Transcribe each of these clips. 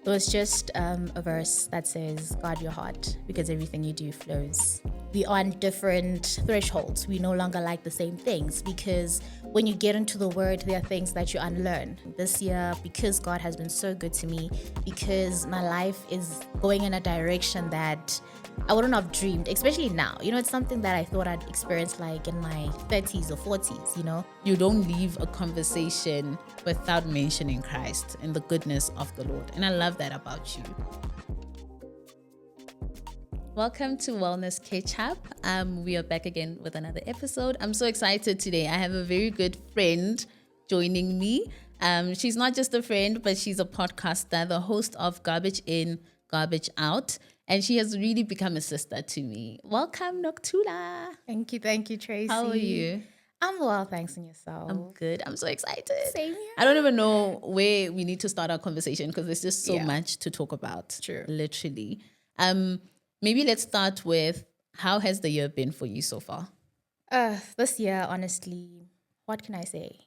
There was just a verse that says, guard your heart because everything you do flows. We are on different thresholds. We no longer like the same things because when you get into the word, there are things that you unlearn. This year, because God has been so good to me, because my life is going in a direction that I wouldn't have dreamed, especially now. It's something that I thought I'd experience like in my 30s or 40s. You don't leave a conversation without mentioning Christ and the goodness of the Lord. And I love that about you. Welcome to Wellness Catch Up. We are back again with another episode. I'm so excited today. I have a very good friend joining me. She's not just a friend, but she's a podcaster, the host of Garbage In, Garbage Out. And she has really become a sister to me. Welcome, Nokuthula. Thank you, Tracy. How are you? I'm well, thanks, and yourself. I'm good. I'm so excited. Same here. I don't even know where we need to start our conversation because there's just so much to talk about. True. Literally. Maybe let's start with, how has the year been for you so far? This year, honestly, what can I say?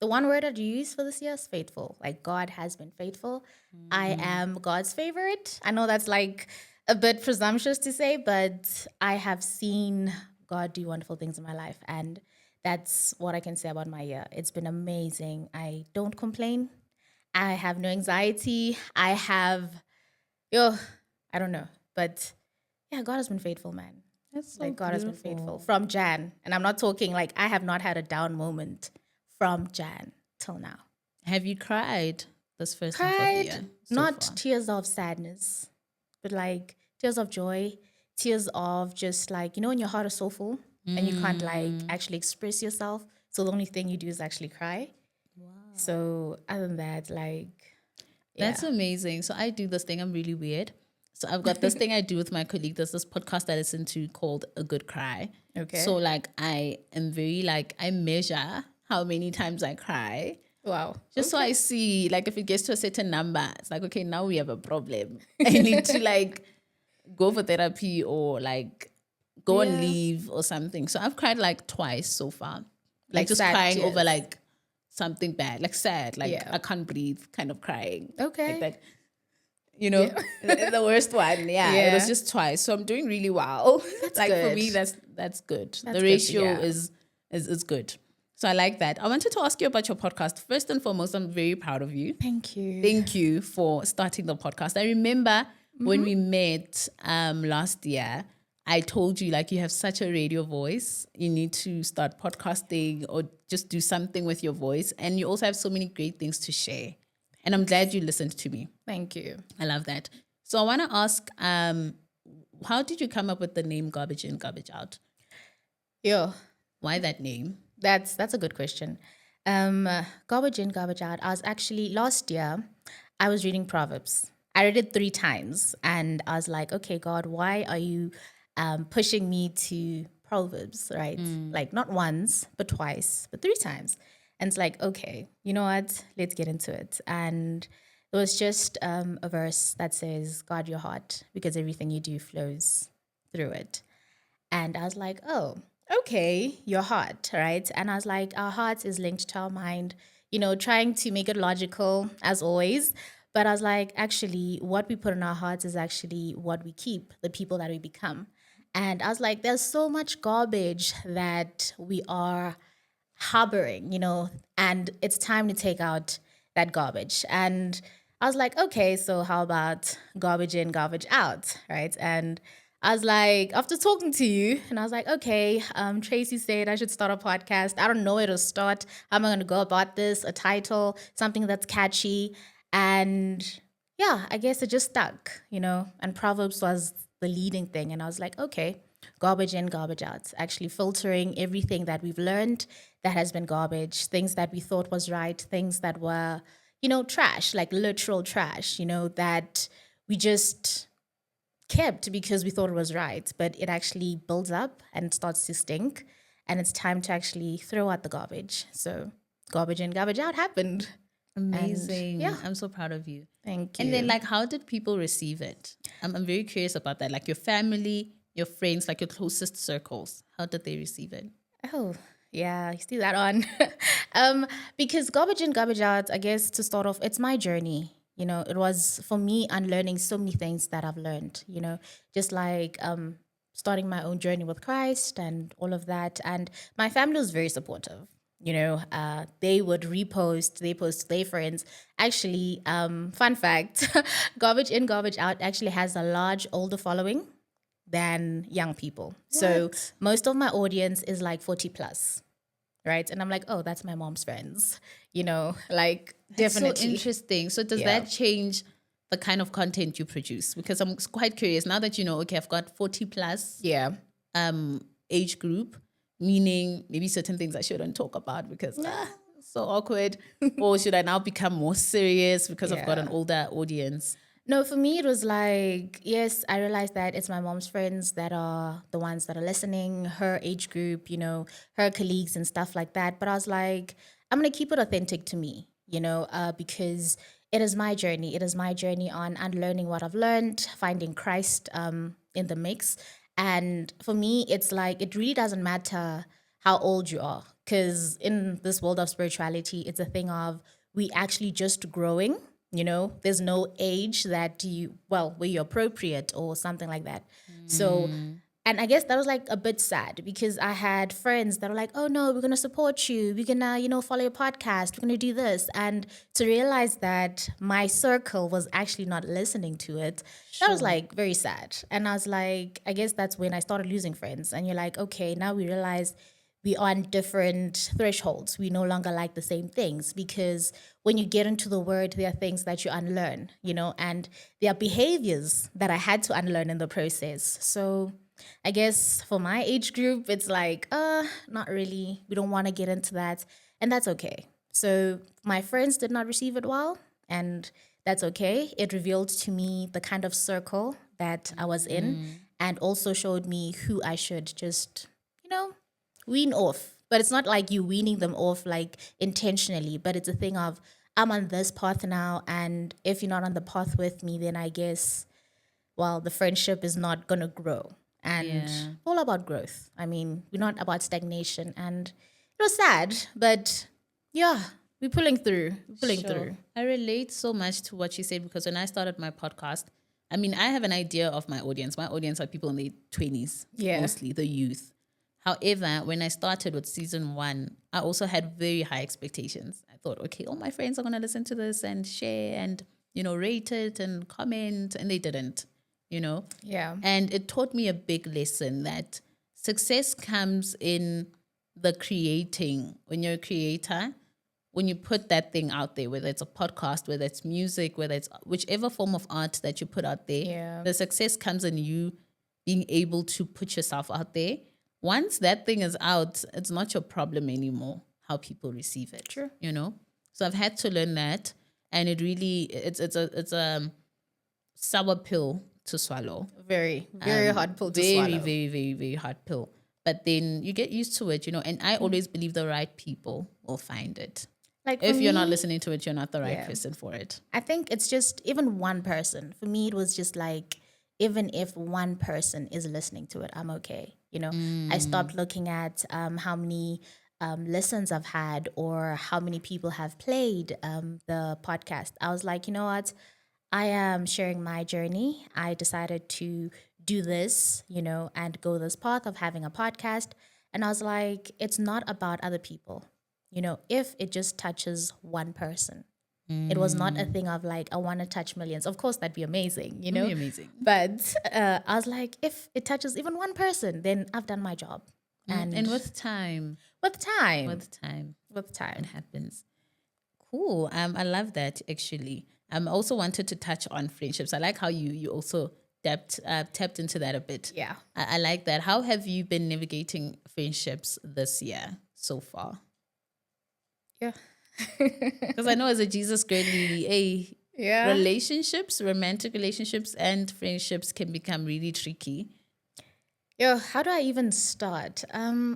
The one word I'd use for this year is faithful. Like, God has been faithful. I am God's favorite. I know that's like a bit presumptuous to say, but I have seen God do wonderful things in my life. And that's what I can say about my year. It's been amazing. I don't complain. I have no anxiety. I don't know. But yeah, God has been faithful, man. That's so like God beautiful. has been faithful from Jan. And I'm not talking like I have not had a down moment from Jan till now. Have you cried this first half of the Cried, year? not So far? tears of sadness, but like tears of joy, tears of just like, when your heart is so full and you can't like actually express yourself. So the only thing you do is actually cry. Wow. So other than that, like, That's amazing. So I do this thing. I'm really weird. So I've got this thing I do with my colleague. There's this podcast I listen to called A Good Cry. Okay. So like I am very like, I measure how many times I cry. Wow. Just so I see, like, if it gets to a certain number, it's like, okay, now we have a problem. I need to like go for therapy or like go and leave or something. So I've cried like twice so far. Like just sad crying tears. over like something bad, like sad, like Yeah. I can't breathe kind of crying. Okay. Like that. The worst one. Yeah. It was just twice. So I'm doing really well. That's like good. for me, that's good. That's the good, ratio yeah. is good. So I like that. I wanted to ask you about your podcast. First and foremost, I'm very proud of you. Thank you. Thank you for starting the podcast. I remember when we met last year, I told you like you have such a radio voice. You need to start podcasting or just do something with your voice. And you also have so many great things to share. And I'm glad you listened to me. Thank you. I love that. So I want to ask, how did you come up with the name Garbage In, Garbage Out? Yo, Why that name? that's a good question. Garbage in, garbage out. I was actually last year, I was reading Proverbs. I read it 3 times and I was like, okay, God, why are you pushing me to Proverbs, right? Like not once, but twice, but 3 times. And it's like, okay, you know what? Let's get into it. And it was just a verse that says, guard your heart because everything you do flows through it. And I was like, oh, okay, your heart, right? And I was like, our heart is linked to our mind, trying to make it logical as always. But I was like, actually, what we put in our hearts is actually what we keep, the people that we become. And I was like, there's so much garbage that we are harboring, and it's time to take out that garbage. And I was like, okay, so how about garbage in, garbage out, right? And I was like, after talking to you, and I was like, okay, Tracy said I should start a podcast. I don't know where to start. How am I going to go about this? A title, something that's catchy. And yeah, I guess it just stuck, and Proverbs was the leading thing. And I was like, okay, garbage in, garbage out, actually filtering everything that we've learned that has been garbage, things that we thought was right, things that were, trash, like literal trash, that we just kept because we thought it was right, but it actually builds up and it starts to stink, and it's time to actually throw out the garbage. So garbage in, garbage out happened. Amazing. I'm so proud of you. Thank you. And then like, how did people receive it? I'm very curious about that. Like your family, your friends, like your closest circles, how did they receive it? Oh, yeah, you see that on. Because garbage in, garbage out, I guess to start off, it's my journey. It was for me unlearning so many things that I've learned, just like starting my own journey with Christ and all of that. And my family was very supportive. They would repost, they post to their friends. Actually, fun fact, Garbage In, Garbage Out actually has a large older following than young people. So What? most of my audience is like 40 plus, right? And I'm like, oh, that's my mom's friends, like That's so definitely. interesting. So does Yeah. that change the kind of content you produce? Because I'm quite curious now that okay, I've got 40 plus Yeah. age group, meaning maybe certain things I shouldn't talk about because so awkward. Or should I now become more serious because I've got an Yeah. older audience? No, for me, it was like, yes, I realized that it's my mom's friends that are the ones that are listening, her age group, her colleagues and stuff like that. But I was like, I'm going to keep it authentic to me, because it is my journey. It is my journey on unlearning what I've learned, finding Christ in the mix. And for me, it's like, it really doesn't matter how old you are. Because in this world of spirituality, it's a thing of we actually just growing. There's no age that where you're appropriate or something like that. So, and I guess that was like a bit sad because I had friends that were like, oh no, we're going to support you. We're going to, follow your podcast. We're going to do this. And to realize that my circle was actually not listening to it, that was Sure. like very sad. And I was like, I guess that's when I started losing friends. And you're like, okay, now we realize we are on different thresholds. We no longer like the same things because when you get into the word, there are things that you unlearn, and there are behaviors that I had to unlearn in the process. So I guess for my age group, it's like, not really. We don't want to get into that. And that's okay. So my friends did not receive it well. And that's okay. It revealed to me the kind of circle that I was in and also showed me who I should just, wean off. But it's not like you weaning them off like intentionally, but it's a thing of I'm on this path now, and if you're not on the path with me, then I guess the friendship is not gonna grow. And Yeah. all about growth. I mean, we're not about stagnation, and it was sad, but yeah, we're pulling through. We're pulling Sure. through. I relate so much to what you said because when I started my podcast, I mean, I have an idea of my audience. My audience are people in their 20s, Yeah. mostly the youth. However, when I started with season 1, I also had very high expectations. I thought, okay, all my friends are going to listen to this and share and, rate it and comment, and they didn't, you know? Yeah. And it taught me a big lesson that success comes in the creating. When you're a creator, when you put that thing out there, whether it's a podcast, whether it's music, whether it's whichever form of art that you put out there, Yeah. the success comes in you being able to put yourself out there. Once that thing is out, it's not your problem anymore how people receive it. True. So I've had to learn that, and it really it's a sour pill to swallow. Very, very hard pill to Very, swallow. very, very, very hard pill. But then you get used to it, and I always believe the right people will find it. Like If for you're not me, listening to it, you're not the right Yeah. person for it. I think it's just even one person. For me, it was just like, even if one person is listening to it, I'm okay. I stopped looking at how many listens I've had or how many people have played the podcast. I was like, you know what? I am sharing my journey. I decided to do this, and go this path of having a podcast. And I was like, it's not about other people. If it just touches one person, it was not a thing of like, I want to touch millions. Of course, that'd be amazing, It'll be amazing. But I was like, if it touches even one person, then I've done my job. And with time, with time, with time, with it time. happens. Cool. I love that actually. I also wanted to touch on friendships. I like how you also tapped into that a bit. Yeah. I like that. How have you been navigating friendships this year so far? Yeah. Because I know as a Jesus girly, Yeah. relationships, romantic relationships, and friendships can become really tricky. Yo, how do I even start?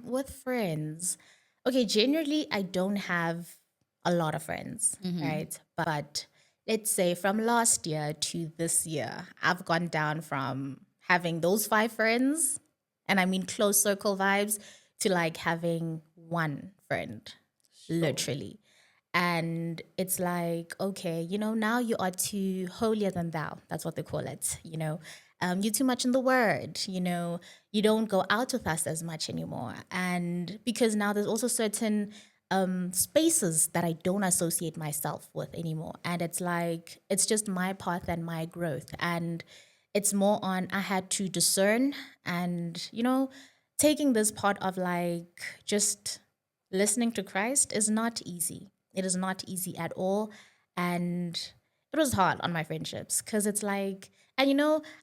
With friends. Okay, generally I don't have a lot of friends, right? But let's say from last year to this year, I've gone down from having those 5 friends, and I mean close circle vibes, to like having one friend, literally. And it's like, okay, now you are too holier than thou. That's what they call it. You're too much in the word. You don't go out with us as much anymore. And because now there's also certain spaces that I don't associate myself with anymore. And it's like, it's just my path and my growth. And it's more on, I had to discern and, taking this part of like just listening to Christ is not easy. It is not easy at all. And it was hard on my friendships because it's like, and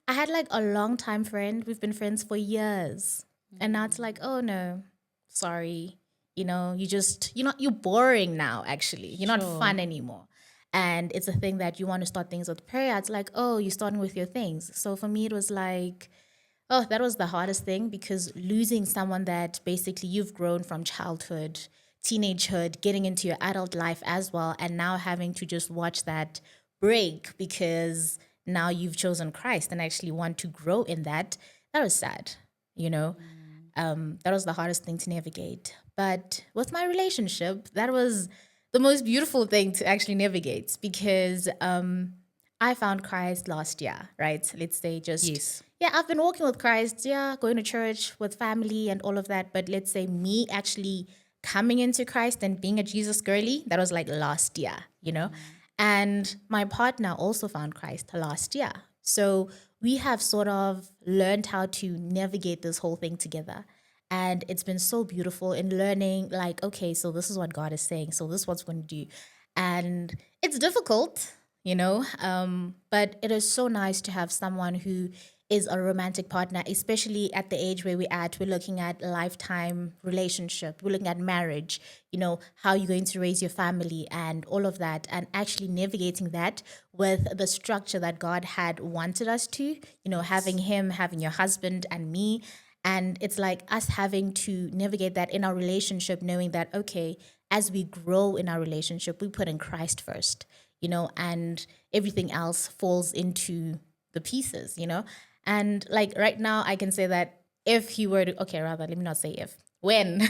I had like a long time friend. We've been friends for years. And now it's like, oh no, sorry. You're boring now, actually. You're not Sure. fun anymore. And it's a thing that you want to start things with prayer. It's like, oh, you're starting with your things. So for me, it was like, oh, that was the hardest thing because losing someone that basically you've grown from childhood, teenagehood, getting into your adult life as well, and now having to just watch that break because now you've chosen Christ and actually want to grow in that. That was sad, you know? That was the hardest thing to navigate. But with my relationship, that was the most beautiful thing to actually navigate because I found Christ last year, right? Let's say just, Yes. yeah, I've been walking with Christ, yeah, going to church with family and all of that. But let's say me actually coming into Christ and being a Jesus girly, that was like last year. And my partner also found Christ last year. So we have sort of learned how to navigate this whole thing together. And it's been so beautiful in learning, like, okay, so this is what God is saying. So this is what's going to do. And it's difficult, but it is so nice to have someone who is a romantic partner, especially at the age where we're at. We're looking at a lifetime relationship. We're looking at marriage, how you're going to raise your family and all of that, and actually navigating that with the structure that God had wanted us to, having him, having your husband and me. And it's like us having to navigate that in our relationship, knowing that, okay, as we grow in our relationship, we put in Christ first, and everything else falls into the pieces. And like right now, I can say that if he were to, okay, rather, let me not say if, when,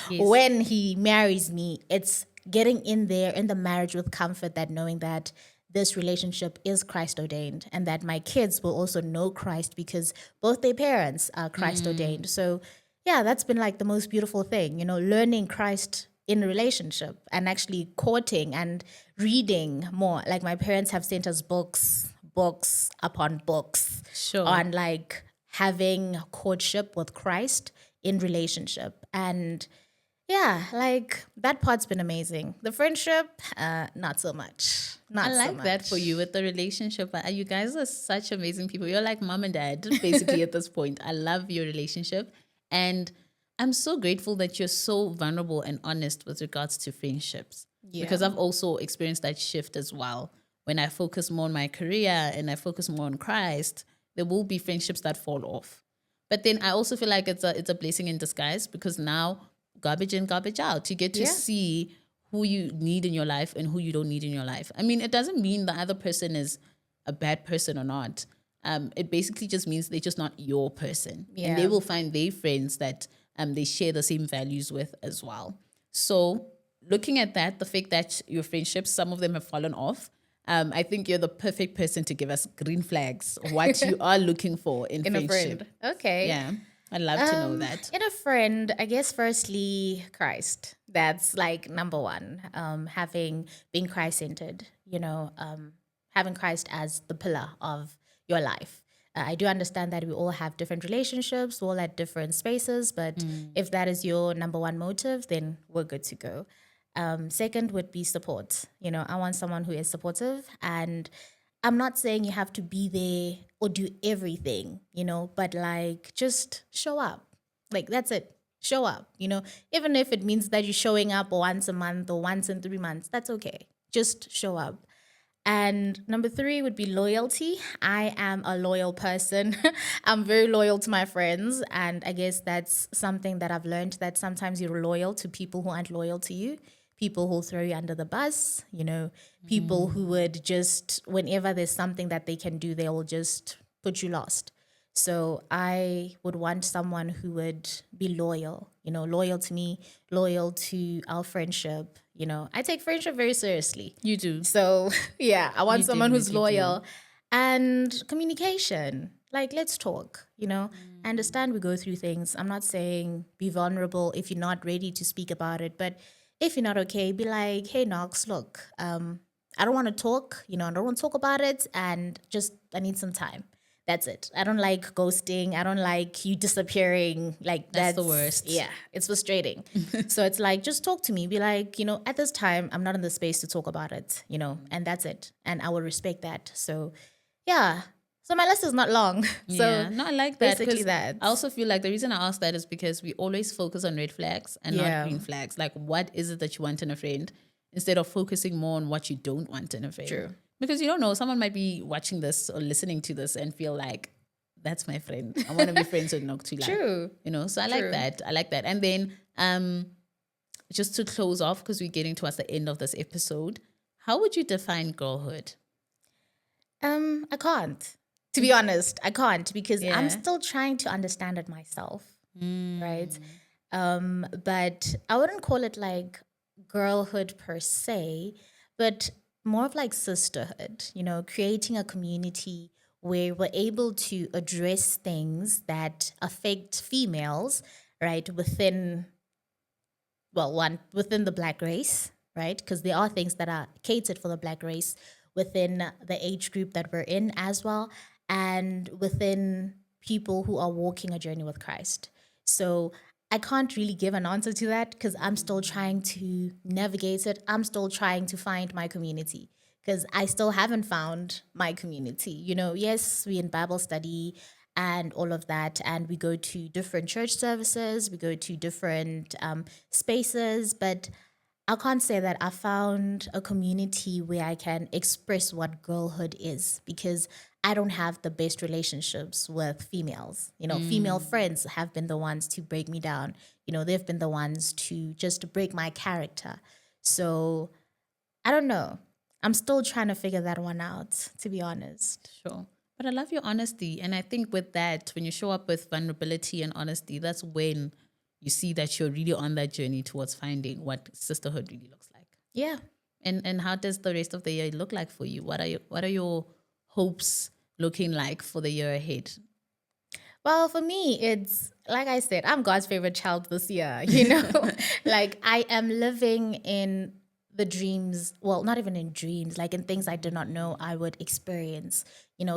Yes. when he marries me, it's getting in there in the marriage with comfort that knowing that this relationship is Christ ordained and that my kids will also know Christ because both their parents are Christ ordained. So, yeah, that's been like the most beautiful thing, learning Christ in a relationship and actually courting and reading more. Like my parents have sent us books upon books Sure. on like having courtship with Christ in relationship. And yeah, like that part's been amazing. The friendship, not so much. I Not so like that for much. you with the relationship. You guys are such amazing people. You're like mom and dad, basically, at this point. I love your relationship. And I'm so grateful that you're so vulnerable and honest with regards to friendships. Yeah. Because I've also experienced that shift as well. When I focus more on my career and I focus more on Christ, there will be friendships that fall off. But then I also feel like it's a blessing in disguise because now garbage in, garbage out. You get to Yeah. see who you need in your life and who you don't need in your life. I mean, it doesn't mean the other person is a bad person or not. It basically just means they're just not your person, and they Yeah. will find their friends that they share the same values with as well. So, looking at that, the fact that your friendships, some of them have fallen off, I think you're the perfect person to give us green flags, what you are looking for in In a friendship. friend. Okay. Yeah, I'd love to know that. In a friend, I guess firstly, Christ. That's like number one. Having being Christ centered, having Christ as the pillar of your life. I do understand that we all have different relationships, we're all at different spaces, but if that is your number one motive, then we're good to go. Second would be support. I want someone who is supportive, and I'm not saying you have to be there or do everything, but like just show up. Like that's it. Show up, even if it means that you're showing up once a month or once in 3 months, that's okay. Just show up. And number three would be loyalty. I am a loyal person. I'm very loyal to my friends. And I guess that's something that I've learned that sometimes you're loyal to people who aren't loyal to you, people who'll throw you under the bus, people who would just, whenever there's something that they can do, they will just put you lost. So I would want someone who would be loyal, loyal to me, loyal to our friendship, I take friendship very seriously. You do. So, yeah, I want You someone who's definitely do. loyal and communication. Like, let's talk. I understand we go through things. I'm not saying be vulnerable if you're not ready to speak about it. But if you're not okay, be like, hey, Knox, look, I don't want to talk. I don't want to talk about it. And just, I need some time. That's it. I don't like ghosting. I don't like you disappearing. Like That's the worst. Yeah, it's frustrating. So it's like, just talk to me. Be like, at this time, I'm not in the space to talk about it, and that's it. And I will respect that. So, yeah. So my list is not long. Yeah, So no, I like that. basically 'Cause that. I also feel like the reason I ask that is because we always focus on red flags and not Yeah. green flags. Like, what is it that you want in a friend instead of focusing more on what you don't want in a friend? True. Because you don't know, someone might be watching this or listening to this and feel like, that's my friend. I want to be friends with Nokuthula. True. So I like that. I like that. And then just to close off, because we're getting towards the end of this episode, how would you define girlhood? I can't. To be honest, I can't because Yeah. I'm still trying to understand it myself. Mm. Right? But I wouldn't call it like girlhood per se, but more of like sisterhood, creating a community where we're able to address things that affect females, right, within the black race, right? Because there are things that are catered for the black race within the age group that we're in as well, and within people who are walking a journey with Christ. So I can't really give an answer to that because I'm still trying to navigate it. I'm still trying to find my community because I still haven't found my community. Yes, we in Bible study and all of that, and we go to different church services, we go to different spaces, but I can't say that I found a community where I can express what girlhood is because I don't have the best relationships with females. Female friends have been the ones to break me down. They've been the ones to just break my character. So I don't know. I'm still trying to figure that one out, to be honest. Sure. But I love your honesty. And I think with that, when you show up with vulnerability and honesty, that's when you see that you're really on that journey towards finding what sisterhood really looks like. Yeah. And how does the rest of the year look like for you? What are your hopes looking like for the year ahead? Well, for me, it's like I said, I'm God's favorite child this year, like I am living in the dreams, well, not even in dreams, like in things I did not know I would experience,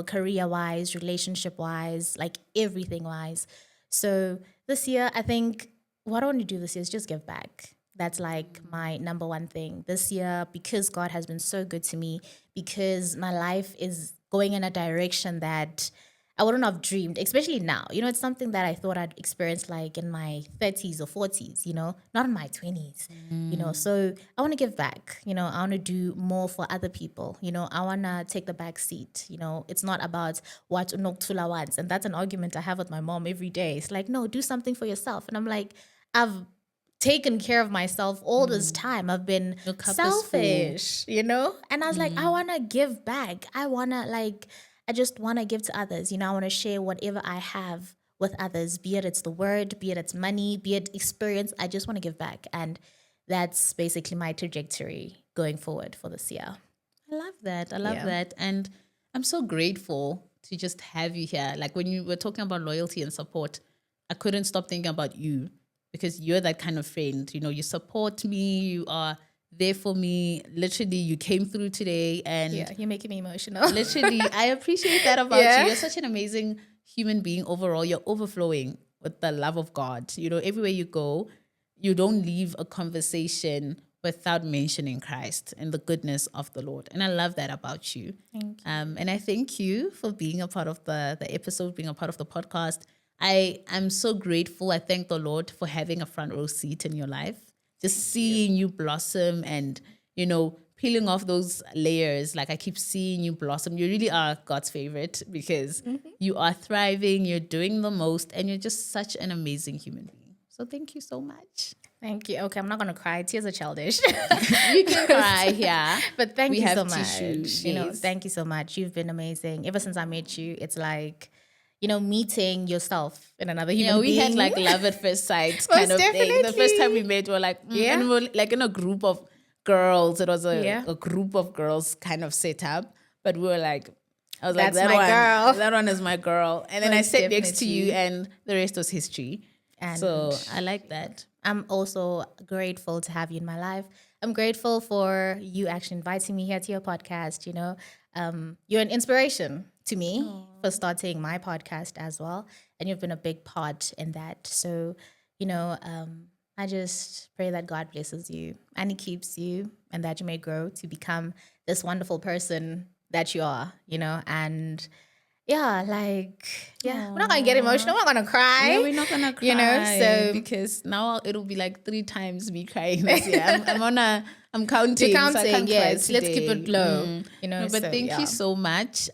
career wise, relationship wise, like everything wise. So this year, I think what I want to do this year is just give back. That's like my number one thing this year because God has been so good to me, because my life is going in a direction that I wouldn't have dreamed, especially now. It's something that I thought I'd experience like in my 30s or 40s, not in my 20s, So I want to give back, I want to do more for other people, I want to take the back seat, It's not about what Nokuthula wants. And that's an argument I have with my mom every day. It's like, no, do something for yourself. And I'm like, I've taken care of myself all this time. I've been Your cup is full. selfish, And I was like, I want to give back. I just want to give to others. I want to share whatever I have with others, be it it's the word, be it it's money, be it experience. I just want to give back. And that's basically my trajectory going forward for this year. I love that. I love that. And I'm so grateful to just have you here. Like when you were talking about loyalty and support, I couldn't stop thinking about you because you're that kind of friend. You support me, you are there for me. Literally, you came through today and Yeah, you're making me emotional. literally, I appreciate that about Yeah. you. You're such an amazing human being overall. You're overflowing with the love of God. Everywhere you go, you don't leave a conversation without mentioning Christ and the goodness of the Lord. And I love that about you. Thank you. And I thank you for being a part of the episode, being a part of the podcast. I am so grateful. I thank the Lord for having a front row seat in your life. Just seeing you blossom and, peeling off those layers. Like I keep seeing you blossom. You really are God's favorite because you are thriving, you're doing the most, and you're just such an amazing human being. So thank you so much. Thank you. Okay, I'm not going to cry. Tears are childish. You can cry, yeah. But thank We you have so much. tissues, yes. Thank you so much. You've been amazing. Ever since I met you, it's like, meeting yourself in another human being. We had like love at first sight kind of thing. The first time we met, we were like, Yeah. and we were like in a group of girls. It was Yeah. a group of girls kind of set up, but we were like, I was That's like, my girl. that one is my girl. And then I Most sat next to you, definitely. and the rest was history. And So I like that. I'm also grateful to have you in my life. I'm grateful for you actually inviting me here to your podcast. You're an inspiration to me for starting my podcast as well. And you've been a big part in that. So, I just pray that God blesses you and He keeps you and that you may grow to become this wonderful person that you are, and yeah, we're not gonna get emotional. We're not gonna cry. Yeah, we're not gonna cry, So because now it'll be like 3 times me crying this year. I'm counting. you're so I counting, can't cry yes. Let's keep today. it low. No, but So thank you so much.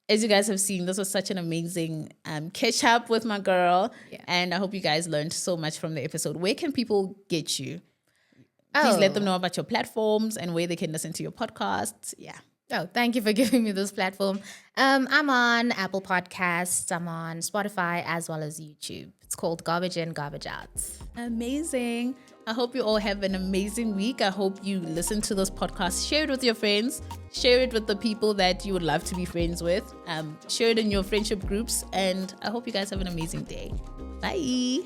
As you guys have seen, this was such an amazing catch up with my girl, and I hope you guys learned so much from the episode. Where can people get you? Please let them know about your platforms and where they can listen to your podcasts. Yeah. Oh, thank you for giving me this platform. I'm on Apple Podcasts. I'm on Spotify as well as YouTube. It's called Garbage In, Garbage Out. Amazing. I hope you all have an amazing week. I hope you listen to this podcast. Share it with your friends. Share it with the people that you would love to be friends with. Share it in your friendship groups. And I hope you guys have an amazing day. Bye.